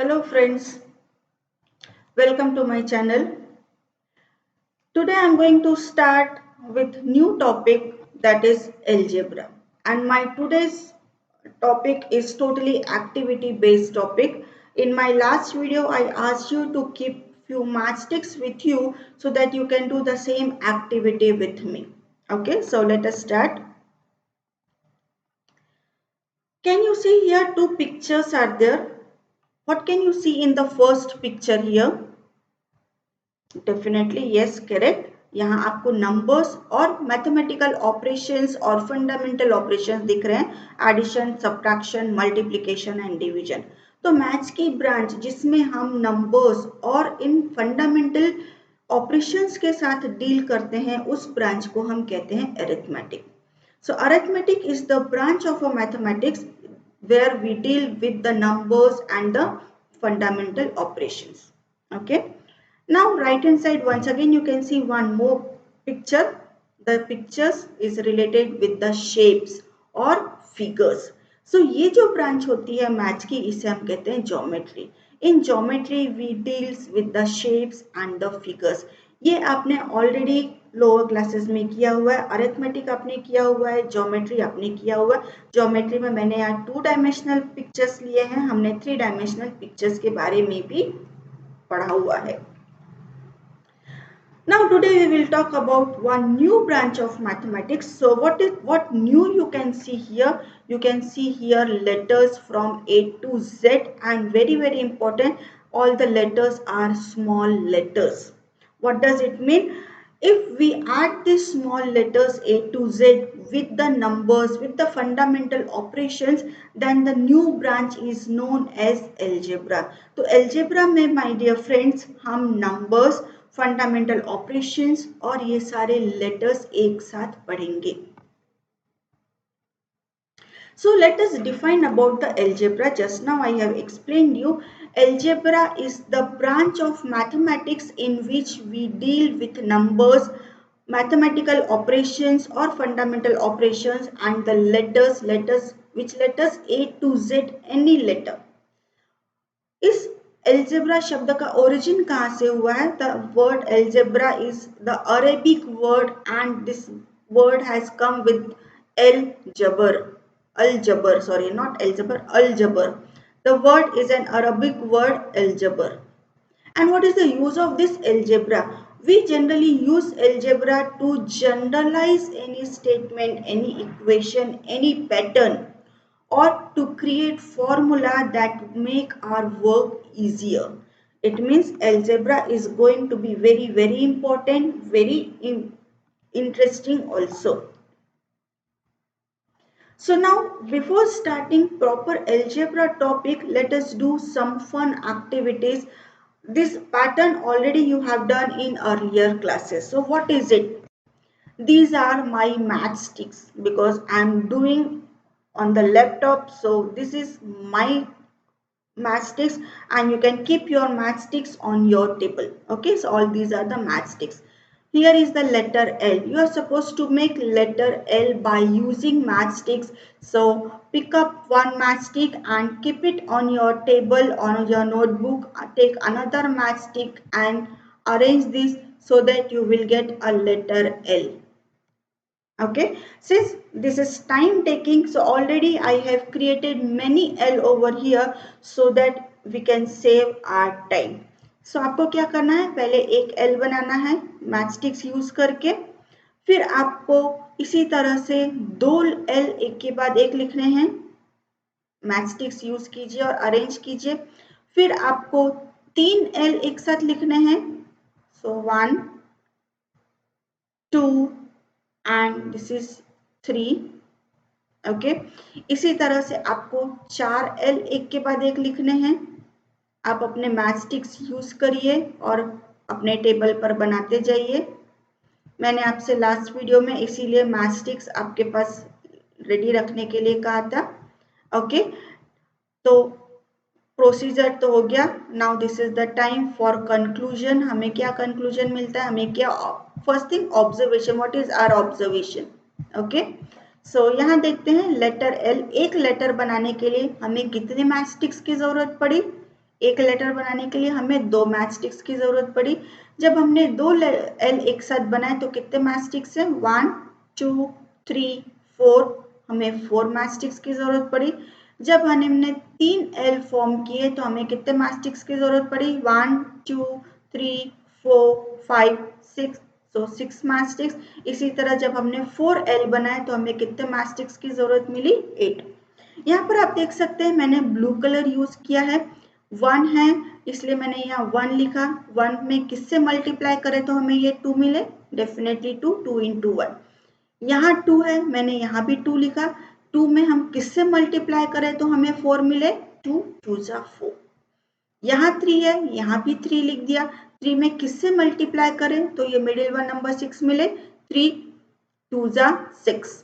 Hello friends, welcome to my channel. Today I am going to start with new topic that is algebra. And my today's topic is totally activity based topic. In my last video I asked you to keep few matchsticks with you so that you can do the same activity with me. Okay, so let us start. Can you see here two pictures are there? What can you see in the first picture here? Definitely yes correct. यहाँ आपको numbers और mathematical operations और fundamental operations दिख रहे हैं, addition, subtraction, multiplication and division. तो maths की branch जिसमें हम नंबर्स और इन फंडामेंटल ऑपरेशंस के साथ डील करते हैं उस ब्रांच को हम कहते हैं arithmetic. So arithmetic is the branch of a mathematics where we deal with the numbers and the fundamental operations. Okay. Now right hand side once again you can see one more picture. The pictures is related with the shapes or figures. So ये जो branch होती है maths की इसे हम कहते हैं geometry. In geometry we deals with the shapes and the figures. ये आपने ऑलरेडी लोअर क्लासेस में किया हुआ है. अरिथमेटिक आपने किया हुआ है, ज्योमेट्री आपने किया हुआ है. ज्योमेट्री में मैंने यहाँ 2 डायमेंशनल पिक्चर्स लिए हैं, हमने 3 डायमेंशनल पिक्चर्स के बारे में भी पढ़ा हुआ है. Now today we will talk about one new branch of mathematics. So what new you can see here? You can see here letters from A to Z, and very important, all the letters are small letters. What does it mean? If we add these small letters A to Z with the numbers, with the fundamental operations, then the new branch is known as algebra. तो algebra में my dear friends हम numbers, fundamental operations और ये सारे letters एक साथ पढ़ेंगे. So let us define about the algebra. Just now I have explained you. Algebra is the branch of mathematics in which we deal with numbers, mathematical operations or fundamental operations and the letters, which letters A to Z, any letter. इस algebra शब्द का origin कहाँ से हुआ है? The word algebra is the Arabic word and this word has come with अलजबर, sorry, not algebra, algebra. The word is an Arabic word, algebra. And what is the use of this algebra? We generally use algebra to generalize any statement, any equation, any pattern, or to create formula that make our work easier. It means algebra is going to be very important, very interesting also. So now before starting proper algebra topic, let us do some fun activities. This pattern already you have done in earlier classes. So what is it? These are my matchsticks because I am doing on the laptop. So this is my matchsticks and you can keep your matchsticks on your table. Okay, so all these are the matchsticks. Here is the letter L. You are supposed to make letter L by using matchsticks. So pick up one matchstick and keep it on your table, on your notebook. Take another matchstick and arrange this so that you will get a letter L. Okay, since this is time taking, so already I have created many L over here so that we can save our time. So आपको क्या करना है? पहले एक L बनाना है matchsticks use करके, फिर आपको इसी तरह से 2 L एक के बाद एक लिखने हैं. मैचस्टिक्स यूज कीजिए और अरेंज कीजिए. फिर आपको 3 L एक साथ लिखने हैं. सो 1 2 and this is 3. ओके, इसी तरह से आपको 4 L एक के बाद एक लिखने हैं. आप अपने मैचस्टिक्स यूज करिए और अपने टेबल पर बनाते जाइए. मैंने आपसे लास्ट वीडियो में इसीलिए मैचस्टिक्स आपके पास रेडी रखने के लिए कहा था. ओके, तो प्रोसीजर तो हो गया. Now this is the time for conclusion. हमें क्या कंक्लूजन मिलता है? हमें क्या, first thing observation. What is our observation? Okay, so यहाँ देखते हैं लेटर एल. एक लेटर बनाने के लिए हमें कितने मैचस्टिक्स की जरूरत पड़ी? एक लेटर बनाने के लिए हमें 2 मैच स्टिक्स की ज़रूरत पड़ी। जब हमने 2 एल एक साथ बनाए तो कितने मैच स्टिक्स हैं? 1 2 3 4, हमें 4 मैच स्टिक्स की ज़रूरत पड़ी। जब हमने 3 एल फॉर्म किए तो हमें कितने मैच स्टिक्स की ज़रूरत पड़ी? 1 2 3 4 5 6, सो 6 मैच स्टिक्स। इसी तरह जब हमने 4 एल बनाए तो हमें कितने मैच स्टिक्स की ज़रूरत मिली? 8। यहाँ पर आप देख सकते हैं मैंने ब्लू कलर यूज किया है, 1 है इसलिए मैंने यहाँ 1 लिखा। 1 में किससे मल्टीप्लाई करें तो हमें ये 2 मिले? Definitely 2, 2 into 1। यहाँ 2 है, मैंने यहाँ भी 2 लिखा। 2 में हम किससे मल्टीप्लाई करें तो हमें 4 मिले? 2 2 जा 4। यहाँ 3 है, यहाँ भी 3 लिख दिया। 3 में किससे मल्टीप्लाई करें तो ये मिडिल वन नंबर 6 मिले? 3 2 जा 6।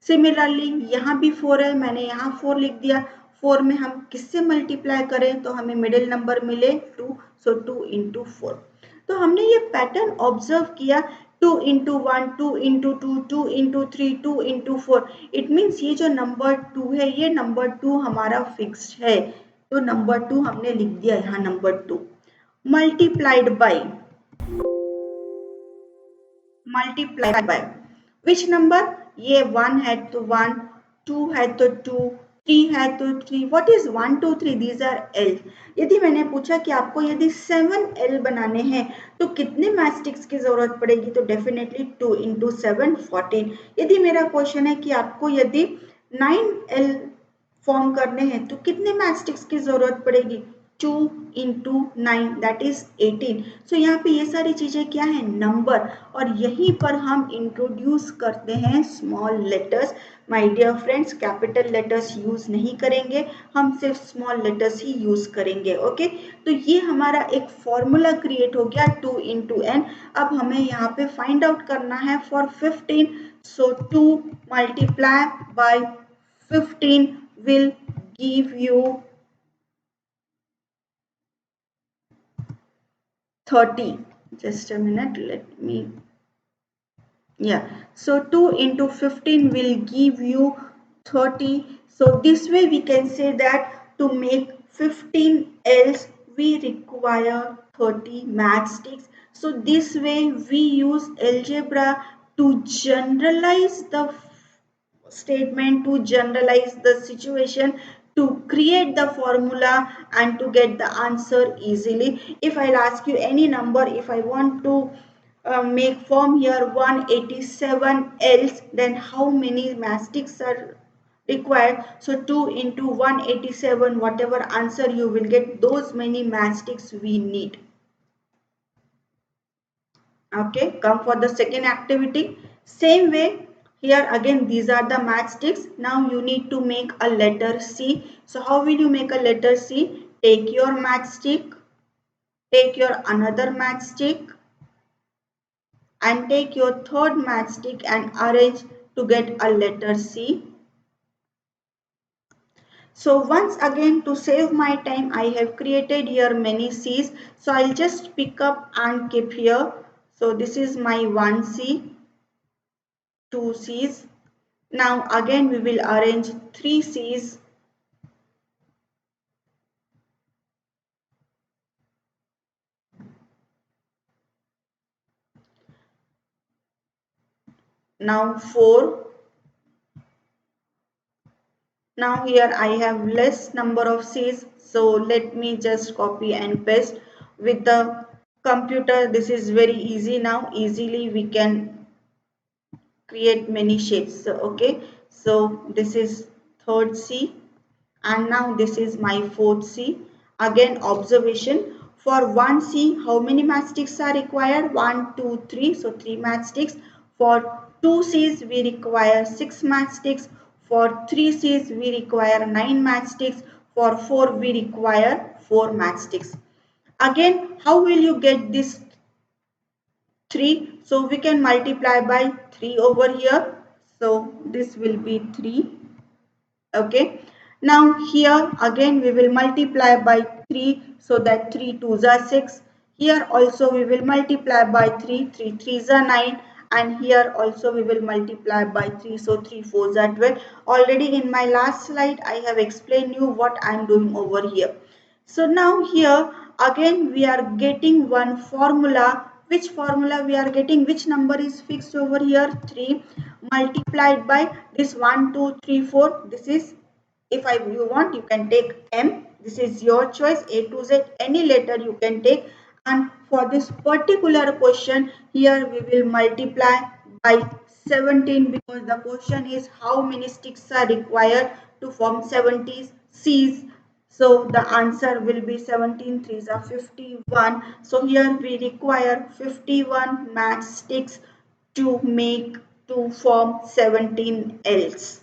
सिमिलरली यहाँ भी 4 है, मैंने यहाँ 4 लिख दिया। 4 में हम किससे मल्टीप्लाई करें तो हमें मिडिल नंबर मिले 2, सो 2 इंटू 4। तो हमने ये पैटर्न ऑब्जर्व किया, 2 into 1, 2 into 2, 2 into 3, 2 into 4। It means ये जो नंबर 2 है ये नंबर 2 हमारा फिक्स्ड है, तो नंबर 2 हमने लिख दिया यहाँ number 2। Multiplied by which number? ये 1 है तो 1, 2 है तो 2, 3 है तो 3। What is 1 2 3? These R L. यदि मैंने पूछा कि आपको यदि 7 एल बनाने हैं तो कितने मैचस्टिक्स की जरूरत पड़ेगी तो डेफिनेटली 2 इंटू 7 14। यदि मेरा क्वेश्चन है कि आपको यदि 9 एल फॉर्म करने हैं तो कितने मैचस्टिक्स की जरूरत पड़ेगी? 2 इंटू 9 दैट इज 18। सो यहाँ पे ये सारी चीजें क्या है? नंबर। और यहीं पर हम इंट्रोड्यूस करते हैं small letters. My dear friends, capital letters use नहीं करेंगे, हम सिर्फ स्मॉल लेटर्स ही यूज करेंगे। ओके, तो ये हमारा एक फॉर्मूला क्रिएट हो गया 2 इंटू एन। अब हमें यहाँ पे फाइंड आउट करना है for 15। So 2 multiply by 15 will give you 30. Just a minute, let me, yeah, so 2 into 15 will give you 30. So this way we can say that to make 15 else we require 30 matchsticks. So this way we use algebra to generalize the statement, to generalize the situation, to create the formula and to get the answer easily. If I'll ask you any number, if I want to make form here 187 else, then how many mastics are required? So 2 into 187, whatever answer you will get, those many mastics we need. Okay, come for the second activity. Same way, here again these are the matchsticks. Now you need to make a letter C. So how will you make a letter C? Take your matchstick, take your another matchstick and take your third matchstick and arrange to get a letter C. So once again, to save my time, I have created here many C's. So I'll just pick up and keep here. So this is my 1C, 2 C's. Now again we will arrange 3 C's. Now 4. Now here I have less number of C's. So let me just copy and paste. With the computer this is very easy now. Easily we can create many shapes. So, okay. So this is third C. And now this is my fourth C. Again observation. For 1 C, how many matchsticks are required? 1, 2, 3. So 3 matchsticks. For 2 C's, we require 6 matchsticks. For 3 C's, we require 9 matchsticks. For 4, we require 4 matchsticks. Again, how will you get this 3? So we can multiply by 3 over here. So this will be 3. Okay, now here again we will multiply by 3, so that 3 2s are 6. Here also we will multiply by 3, 3 3s are 9, and here also we will multiply by 3, so 3 4s are 12. Already in my last slide I have explained you what I am doing over here. So now here again we are getting one formula. Which formula we are getting? Which number is fixed over here? 3 multiplied by this 1, 2, 3, 4. This is, if you want, you can take m. This is your choice, A to Z. Any letter you can take. And for this particular question, here we will multiply by 17 because the question is how many sticks are required to form 70 C's. So the answer will be 17 threes are 51. So here we require 51 matchsticks to make to form 17 L's.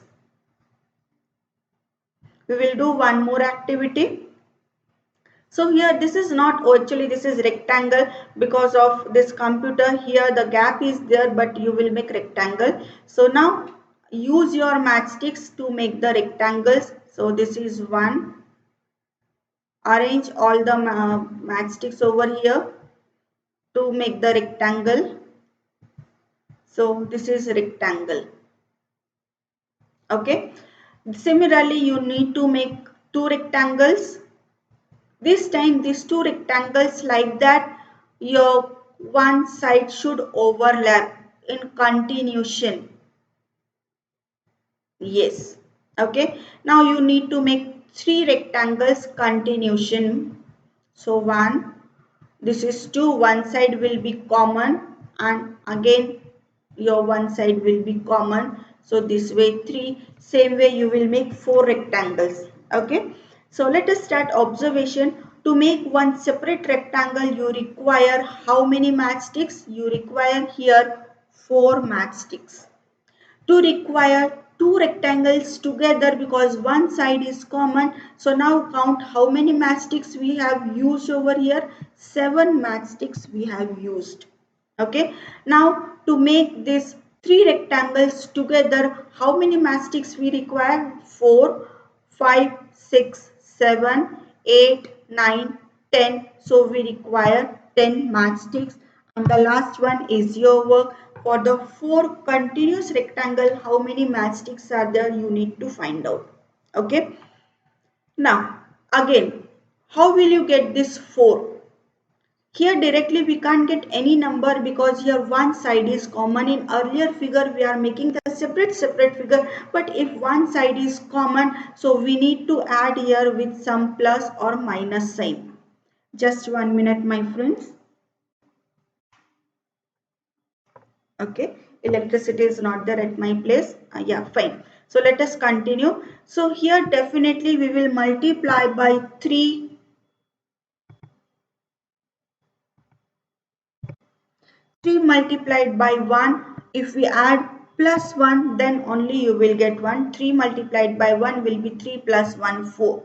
We will do one more activity. So here this is not, actually this is rectangle because of this computer. Here the gap is there, but you will make rectangle. So now use your matchsticks to make the rectangles. So this is one. Arrange all the matchsticks over here to make the rectangle. So this is rectangle. Okay. Similarly, you need to make two rectangles. This time these two rectangles like that, your one side should overlap in continuation. Yes. Okay. Now you need to make three rectangles continuation. So one, this is 2, one side will be common, and again your one side will be common. So this way 3, same way you will make 4 rectangles. Okay. So let us start observation. To make one separate rectangle you require how many matchsticks? You require here 4 matchsticks. To require two rectangles together because one side is common. So now count how many matchsticks we have used over here. 7 matchsticks we have used. Okay. Now to make this three rectangles together, how many matchsticks we require? 4, 5, 6, 7, 8, 9, 10. So we require 10 matchsticks. And the last one is your work. For the 4 continuous rectangle, how many matchsticks are there? You need to find out. Okay. Now, again, how will you get this 4? Here directly we can't get any number because here one side is common. In earlier figure we are making the separate figure, but if one side is common, so we need to add here with some plus or minus sign. Just 1 minute my friends. Okay, electricity is not there at my place. Yeah, fine. So let us continue. So here definitely we will multiply by 3 multiplied by 1. If we add plus 1, then only you will get 1. 3 multiplied by 1 will be 3 plus 1, 4.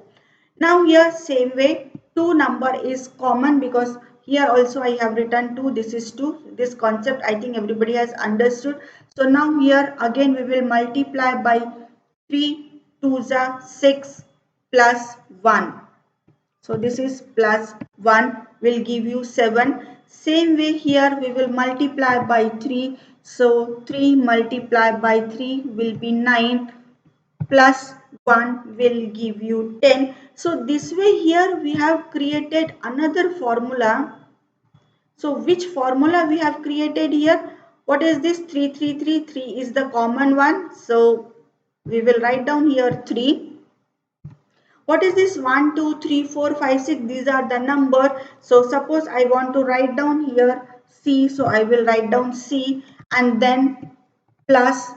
Now here same way 2 number is common because here also I have written 2. This is 2. This concept I think everybody has understood. So now here again we will multiply by 3 2s are 6 plus 1. So this is plus 1 will give you 7. Same way here we will multiply by 3. So 3 multiplied by 3 will be 9 plus 1 will give you 10. So this way here we have created another formula. So which formula we have created here? What is this? 3 3 3 3 is the common one. So we will write down here 3. What is this? 1 2 3 4 5 6? These are the number. So suppose I want to write down here C. So I will write down C and then plus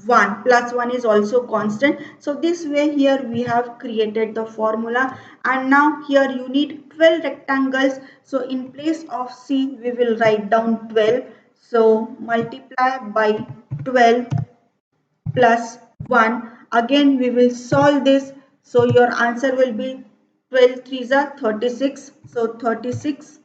1. Plus 1 is also constant. So this way here we have created the formula, and now here you need 12 rectangles. So in place of C we will write down 12. So multiply by 12 plus 1. Again we will solve this. So your answer will be 12 threes are 36. So 36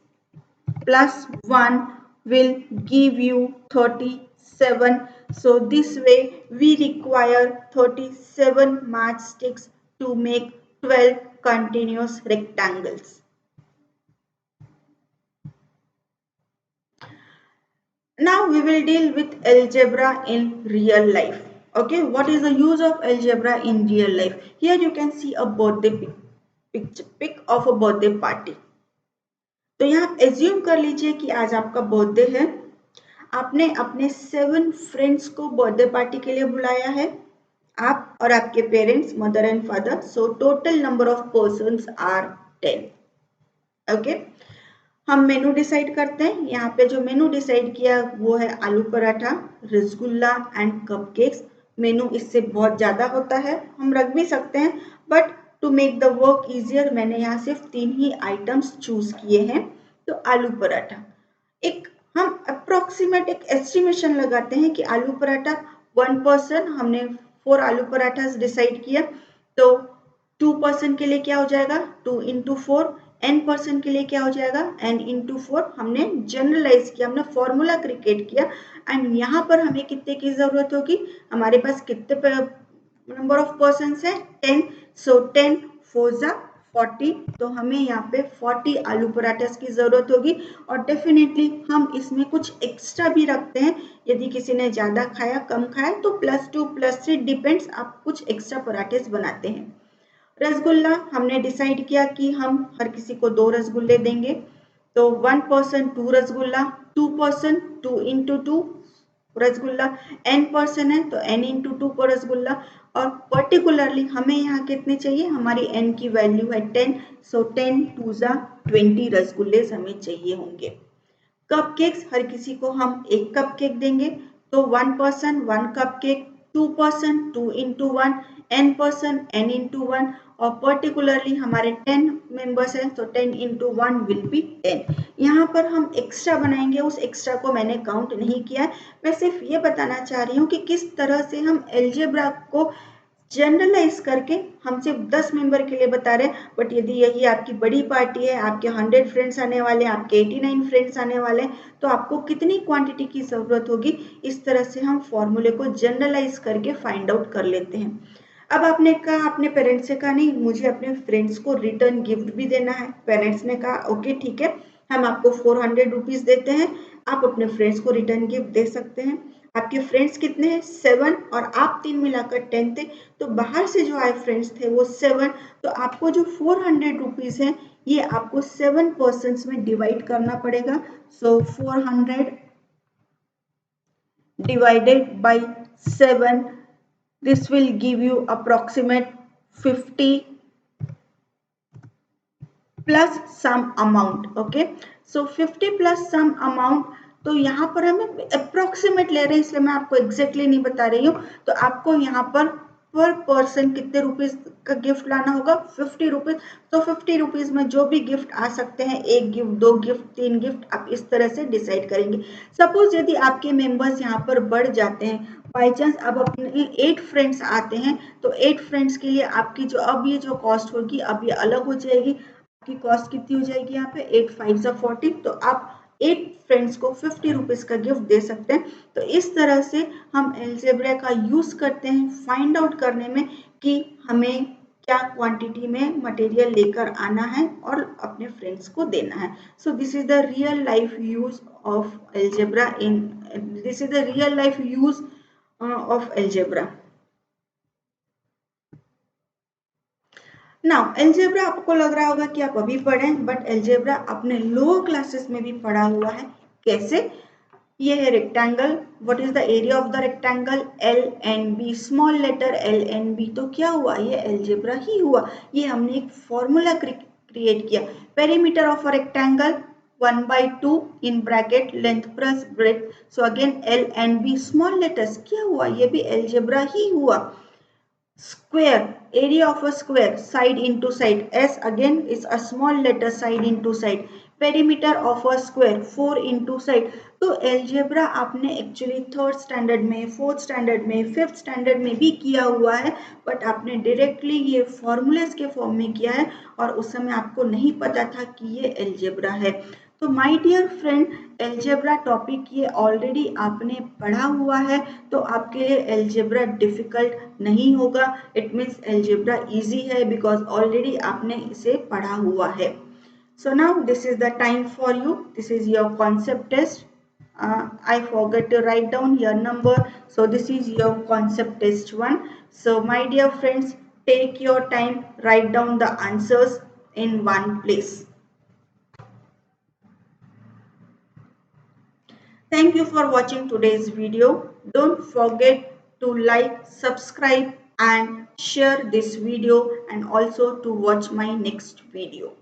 plus 1 will give you 37. So this way we require 37 matchsticks to make 12 continuous rectangles. Now we will deal with algebra in real life. Okay, what is the use of algebra in real life? Here you can see a birthday picture. Pic of a birthday party. तो यहाँ assume कर लीजिए कि आज आपका birthday है, आपने अपने 7 फ्रेंड्स को बर्थडे पार्टी के लिए बुलाया है, आप और आपके parents, mother and father, so total number of persons are 10। Okay, हम मेनू डिसाइड करते हैं। यहाँ पे जो मेनू डिसाइड किया वो है आलू पराठा, रसगुल्ला एंड कपकेक्स। मेनू इससे बहुत ज़्यादा होता है, हम रख भी सकते हैं, but to make the work easier मैंने यहाँ सिर्फ 3 ही आइटम्स चूज किए हैं। तो आलू पराठा, एक हम अप्रोक्सीमेट एक एस्टिमेशन लगाते हैं कि आलू पराठा 1 पर्सन, हमने 4 आलू पराठा डिसाइड किया, तो 2 पर्सन के लिए क्या हो जाएगा, 2 इंटू 4, n पर्सन के लिए क्या हो जाएगा, n इंटू 4। हमने जनरलाइज किया, हमने फॉर्मूला क्रिएट किया, एंड यहाँ पर हमें कितने की जरूरत होगी, हमारे पास कितने नंबर ऑफ पर्सन है, 10, सो 10 4 जा 40, तो हमें यहाँ पे 40 आलू पराठे की जरूरत होगी। और डेफिनेटली हम इसमें कुछ एक्स्ट्रा भी रखते हैं, यदि किसी ने ज्यादा खाया कम खाया तो +2 +3 डिपेंड्स, आप कुछ एक्स्ट्रा पराठे बनाते हैं। रसगुल्ला हमने डिसाइड किया कि हम हर किसी को 2 रसगुल्ले देंगे, तो 1 person 2 rasgulla, 2 person 2 into 2 rasgulla, n person है तो n इंटू 2 पर रसगुल्ला। और पर्टिकुलरली हमें यहाँ कितने चाहिए, हमारी n की वैल्यू है 10, सो 10 2 जा 20 रसगुल्ले हमें चाहिए होंगे। कपकेक्स, हर किसी को हम एक कपकेक देंगे, तो 1 person 1 cupcake, 2 person 2 into 1, n person n into 1, और पर्टिकुलरली हमारे 10 मेंबर्स हैं तो 10 इंटू 1 विल बी 10। यहाँ पर हम एक्स्ट्रा बनाएंगे, उस एक्स्ट्रा को मैंने काउंट नहीं किया है, मैं सिर्फ ये बताना चाह रही हूँ कि किस तरह से हम एल्जेब्रा को जनरलाइज करके हम सिर्फ 10 मेंबर के लिए बता रहे हैं, बट यदि यही आपकी बड़ी पार्टी है, आपके 100 फ्रेंड्स आने वाले हैं, आपके 89 फ्रेंड्स आने वाले हैं, तो आपको कितनी क्वांटिटी की ज़रूरत होगी, इस तरह से हम फॉर्मूले को जनरलाइज करके फाइंड आउट कर लेते हैं। अब आपने कहा, अपने पेरेंट्स से कहा नहीं मुझे अपने फ्रेंड्स को रिटर्न गिफ्ट भी देना है, पेरेंट्स ने कहा ओके ठीक है, हम आपको 400 रुपीज़ देते हैं, आप अपने फ्रेंड्स को रिटर्न गिफ्ट दे सकते हैं। आपके फ्रेंड्स कितने हैं, 7, और आप 3 मिलाकर 10 थे, तो बाहर से जो आए फ्रेंड्स थे वो 7, तो आपको जो 400 रुपीज़ है ये आपको 7 पर्सन्स में डिवाइड करना पड़ेगा। सो 400 divided by 7, this will give you approximate 50 plus some amount। okay, so 50 plus some amount, तो यहाँ पर हम अप्रोक्सीमेट ले रहे हैं इसलिए मैं आपको एग्जैक्टली नहीं बता रही हूँ। तो आपको यहाँ पर पर्सन कितने रुपीज का गिफ्ट लाना होगा, 50 रुपीज। तो 50 रुपीज में जो भी गिफ्ट आ सकते हैं, 1 गिफ्ट 2 गिफ्ट 3 गिफ्ट, आप इस तरह से डिसाइड करेंगे। सपोज यदि आपके मेंबर्स यहाँ पर बढ़ जाते हैं, बाई चांस अब अपने 8 फ्रेंड्स आते हैं, तो 8 फ्रेंड्स के लिए आपकी जो अब ये जो कॉस्ट होगी अब ये अलग हो जाएगी। आपकी कॉस्ट कितनी हो जाएगी यहाँ पे, 8 5 जा 40, तो आप 8 फ्रेंड्स को 50 रुपीज का गिफ्ट दे सकते हैं। तो इस तरह से हम एल्जेब्रा का यूज करते हैं फाइंड आउट करने में कि हमें क्या क्वांटिटी में मटेरियल लेकर आना है और अपने फ्रेंड्स को देना है। So this is the real life use of algebra in this is the real life use of algebra. Now algebra आपको लग रहा होगा कि आप अभी पढ़े, बट एल्जेब्रा अपने लोअर क्लासेस में भी पढ़ा हुआ है। कैसे, ये है rectangle, what is the area of the rectangle, L and B, small letter L and B, तो क्या हुआ, ये एल्जेब्रा ही हुआ। ये हमने एक फॉर्मूला क्रिएट किया, perimeter of a rectangle 1/2 in bracket length plus breadth, so again L and B small letters, क्या हुआ, ये भी एल्जेब्रा ही हुआ। Square, area of a square, side into side, S again is a small letter, side into side, perimeter of a square 4 into side। तो algebra आपने actually 3rd standard में, 4th standard में, 5th standard में भी किया हुआ है, but आपने डायरेक्टली ये फॉर्मूलेस के फॉर्म में किया है और उस समय आपको नहीं पता था कि ये एल्जेब्रा है। तो my dear friend, algebra topic ये ऑलरेडी आपने पढ़ा हुआ है, तो आपके लिए एल्जेब्रा डिफिकल्ट नहीं होगा। इट मीन्स एल्जेब्रा इजी है बिकॉज ऑलरेडी आपने इसे पढ़ा हुआ है। So now this is the time for you, this is your concept test. I forgot to write down your number, so this is your concept test 1। So my dear friends, Take your time, write down the answers in one place. Thank you for watching today's video. Don't forget to like, subscribe and share this video, and also to watch my next video.